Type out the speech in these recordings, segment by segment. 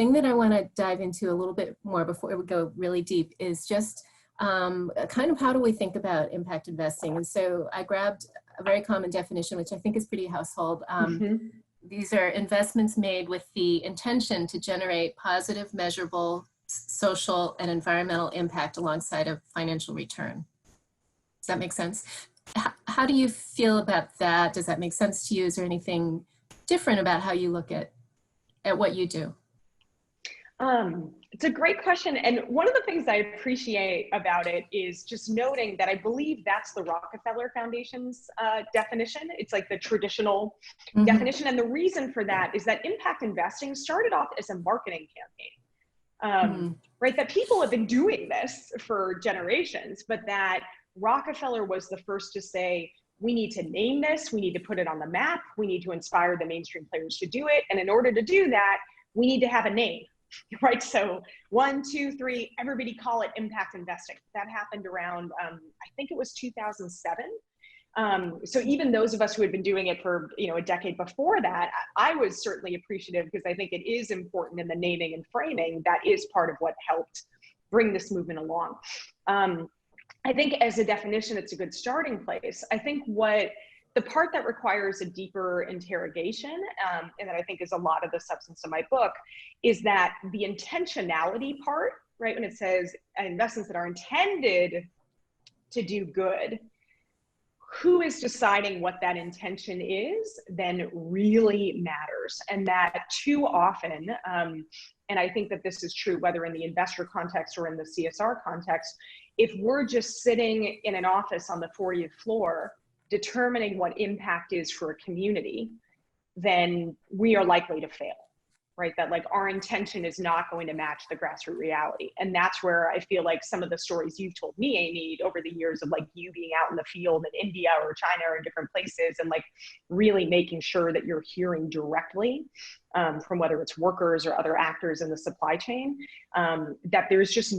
thing that I want to dive into a little bit more before we go really deep is just kind of how do we think about impact investing? And so I grabbed a very common definition, which I think is pretty household. These are investments made with the intention to generate positive, measurable, social, and environmental impact alongside a financial return. Does that make sense? How do you feel about that? Does that make sense to you? Is there anything different about how you look at what you do? It's a great question. And one of the things I appreciate about it is just noting that I believe that's the Rockefeller Foundation's definition. It's like the traditional definition. And the reason for that is that impact investing started off as a marketing campaign, right? That people have been doing this for generations, but that Rockefeller was the first to say, we need to name this, we need to put it on the map, we need to inspire the mainstream players to do it. And in order to do that, we need to have a name. Right, so 1, 2, 3, everybody call it impact investing. That happened around, I think it was 2007. So even those of us who had been doing it for a decade before that, I was certainly appreciative because I think it is important in the naming and framing. That is part of what helped bring this movement along. I think as a definition, it's a good starting place. I think the part that requires a deeper interrogation, and that I think is a lot of the substance of my book, is that the intentionality part, right? When it says investments that are intended to do good, who is deciding what that intention is then really matters. And that too often, and I think that this is true whether in the investor context or in the CSR context, if we're just sitting in an office on the 40th floor determining what impact is for a community, then we are likely to fail, right? That like our intention is not going to match the grassroots reality. And that's where I feel like some of the stories you've told me, Amy, over the years of like you being out in the field in India or China or different places and like really making sure that you're hearing directly from whether it's workers or other actors in the supply chain, that there's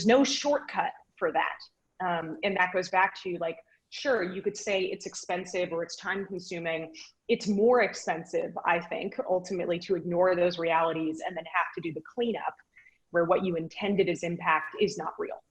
no shortcut for that. And that goes back to like, sure, you could say it's expensive or it's time consuming. It's more expensive, I think, ultimately to ignore those realities and then have to do the cleanup where what you intended as impact is not real.